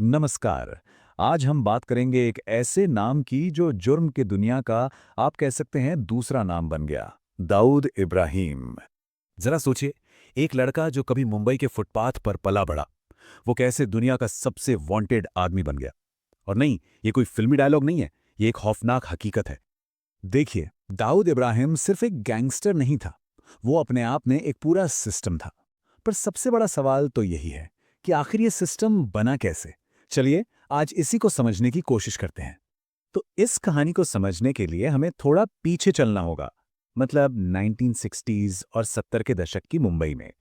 नमस्कार। आज हम बात करेंगे एक ऐसे नाम की जो जुर्म की दुनिया का आप कह सकते हैं दूसरा नाम बन गया। दाऊद इब्राहिम। जरा सोचिए, एक लड़का जो कभी मुंबई के फुटपाथ पर पला बड़ा, वो कैसे दुनिया का सबसे वांटेड आदमी बन गया। और नहीं, ये कोई फिल्मी डायलॉग नहीं है, ये एक खौफनाक हकीकत है। देखिए, दाऊद इब्राहिम सिर्फ एक गैंगस्टर नहीं था, वो अपने आप में एक पूरा सिस्टम था। पर सबसे बड़ा सवाल तो यही है कि आखिर ये सिस्टम बना कैसे। चलिए, आज इसी को समझने की कोशिश करते हैं। तो इस कहानी को समझने के लिए हमें थोड़ा पीछे चलना होगा, मतलब 1960s और 70 के दशक की मुंबई में।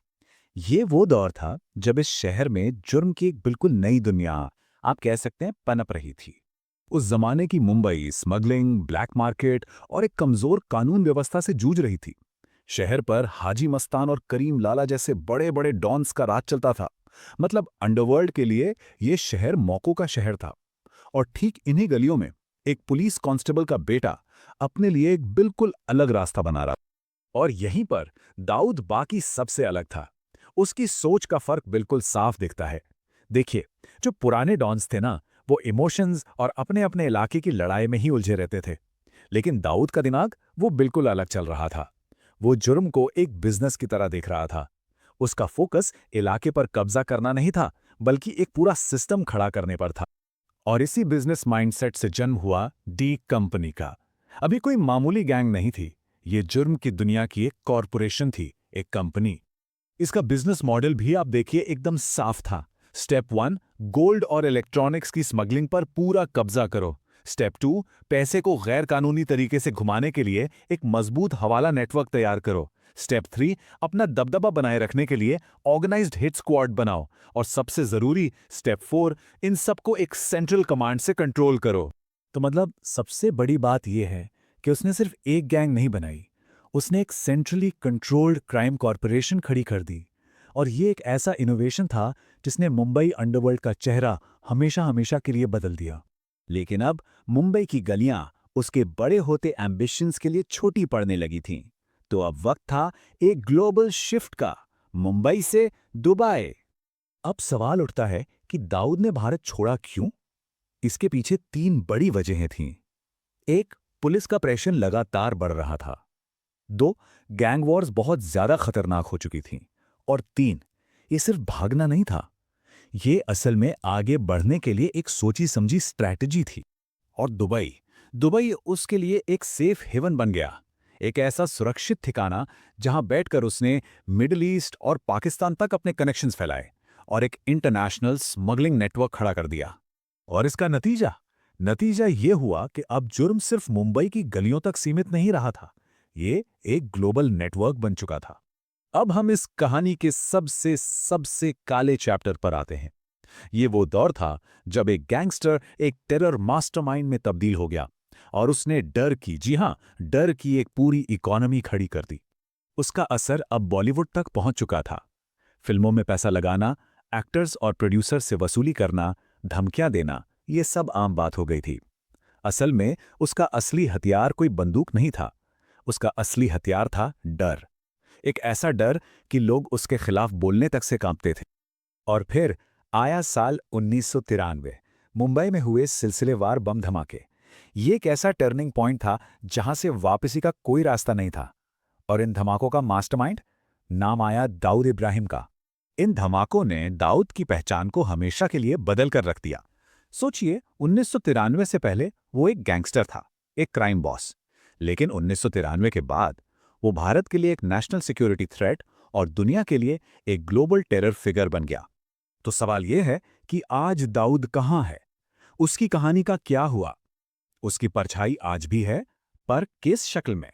ये वो दौर था जब इस शहर में जुर्म की एक बिल्कुल नई दुनिया, आप कह सकते हैं, पनप रही थी। उस जमाने की मुंबई स्मगलिंग, ब्लैक मार्केट और एक कमजोर कानून व्यवस्था से जूझ रही थी। शहर पर हाजी मस्तान और करीम लाला जैसे बड़े बड़े डॉन्स का राज चलता था। मतलब अंडरवर्ल्ड के लिए ये शहर मौकों का शहर था। और ठीक इन्हीं गलियों में एक पुलिस कांस्टेबल का बेटा अपने लिए एक बिल्कुल अलग रास्ता बना रहा। और यहीं पर दाऊद बाकी सबसे अलग था। उसकी सोच का फर्क बिल्कुल साफ दिखता है। देखिए, जो पुराने डॉन्स थे ना, वो इमोशंस और अपने अपने इलाके की लड़ाई में ही उलझे रहते थे। लेकिन दाऊद का दिमाग वो बिल्कुल अलग चल रहा था। वो जुर्म को एक बिजनेस की तरह देख रहा था। उसका फोकस इलाके पर कब्जा करना नहीं था, बल्कि एक पूरा सिस्टम खड़ा करने पर था। और इसी बिजनेस माइंडसेट से जन्म हुआ डी कंपनी का। अभी कोई मामूली गैंग नहीं थी, ये जुर्म की दुनिया की एक कॉरपोरेशन थी, एक कंपनी। इसका बिजनेस मॉडल भी आप देखिए एकदम साफ था। स्टेप 1, गोल्ड और इलेक्ट्रॉनिक्स की स्मगलिंग पर पूरा कब्जा करो। स्टेप 2, पैसे को गैर कानूनी तरीके से घुमाने के लिए एक मजबूत हवाला नेटवर्क तैयार करो। स्टेप 3, अपना दबदबा बनाए रखने के लिए ऑर्गेनाइज्ड हिट स्क्वाड बनाओ। और सबसे जरूरी स्टेप 4, इन सबको एक सेंट्रल कमांड से कंट्रोल करो। तो मतलब सबसे बड़ी बात यह है कि उसने सिर्फ एक गैंग नहीं बनाई, उसने एक सेंट्रली कंट्रोल्ड क्राइम कॉरपोरेशन खड़ी कर दी। और ये एक ऐसा इनोवेशन था जिसने मुंबई अंडरवर्ल्ड का चेहरा हमेशा हमेशा के लिए बदल दिया। लेकिन अब मुंबई की गलियां उसके बड़े होते एम्बिशंस के लिए छोटी पड़ने लगी थीं। तो अब वक्त था एक ग्लोबल शिफ्ट का, मुंबई से दुबई। अब सवाल उठता है कि दाऊद ने भारत छोड़ा क्यों। इसके पीछे तीन बड़ी वजहें थीं। एक, पुलिस का प्रेशर लगातार बढ़ रहा था। दो, गैंग वॉर्स बहुत ज्यादा खतरनाक हो चुकी थीं। और तीन, ये सिर्फ भागना नहीं था, ये असल में आगे बढ़ने के लिए एक सोची समझी स्ट्रैटेजी थी। और दुबई, दुबई उसके लिए एक सेफ हेवन बन गया, एक ऐसा सुरक्षित ठिकाना जहां बैठकर उसने मिडिल ईस्ट और पाकिस्तान तक अपने कनेक्शंस फैलाए और एक इंटरनेशनल स्मगलिंग नेटवर्क खड़ा कर दिया। और इसका नतीजा नतीजा ये हुआ कि अब जुर्म सिर्फ मुंबई की गलियों तक सीमित नहीं रहा था, ये एक ग्लोबल नेटवर्क बन चुका था। अब हम इस कहानी के सबसे सबसे काले चैप्टर पर आते हैं। ये वो दौर था जब एक गैंगस्टर एक टेरर मास्टरमाइंड में तब्दील हो गया और उसने डर की, जी हां, डर की एक पूरी इकोनॉमी खड़ी कर दी। उसका असर अब बॉलीवुड तक पहुंच चुका था। फिल्मों में पैसा लगाना, एक्टर्स और प्रोड्यूसर से वसूली करना, धमकियां देना, ये सब आम बात हो गई थी। असल में उसका असली हथियार कोई बंदूक नहीं था, उसका असली हथियार था डर। एक ऐसा डर कि लोग उसके खिलाफ बोलने तक से कांपते थे। और फिर आया साल 1993, मुंबई में हुए सिलसिलेवार बम धमाके। ये एक ऐसा टर्निंग पॉइंट था जहां से वापसी का कोई रास्ता नहीं था। और इन धमाकों का मास्टरमाइंड, नाम आया दाऊद इब्राहिम का। इन धमाकों ने दाऊद की पहचान को हमेशा के लिए बदल कर रख दिया। सोचिए, 1993 से पहले वो एक गैंगस्टर था, एक क्राइम बॉस। लेकिन 1993 के बाद वो भारत के लिए एक नेशनल सिक्योरिटी थ्रेट और दुनिया के लिए एक ग्लोबल टेरर फिगर बन गया। तो सवाल यह है कि आज दाऊद कहां है, उसकी कहानी का क्या हुआ। उसकी परछाई आज भी है, पर किस शक्ल में।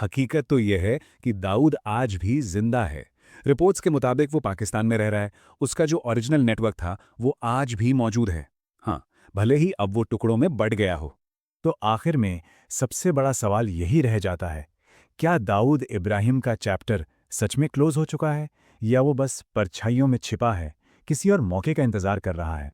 हकीकत तो यह है कि दाऊद आज भी जिंदा है। रिपोर्ट्स के मुताबिक वो पाकिस्तान में रह रहा है। उसका जो ओरिजिनल नेटवर्क था वो आज भी मौजूद है। हाँ, भले ही अब वो टुकड़ों में बट गया हो। तो आखिर में सबसे बड़ा सवाल यही रह जाता है, क्या दाऊद इब्राहिम का चैप्टर सच में क्लोज हो चुका है, या वो बस परछाइयों में छिपा है, किसी और मौके का इंतजार कर रहा है।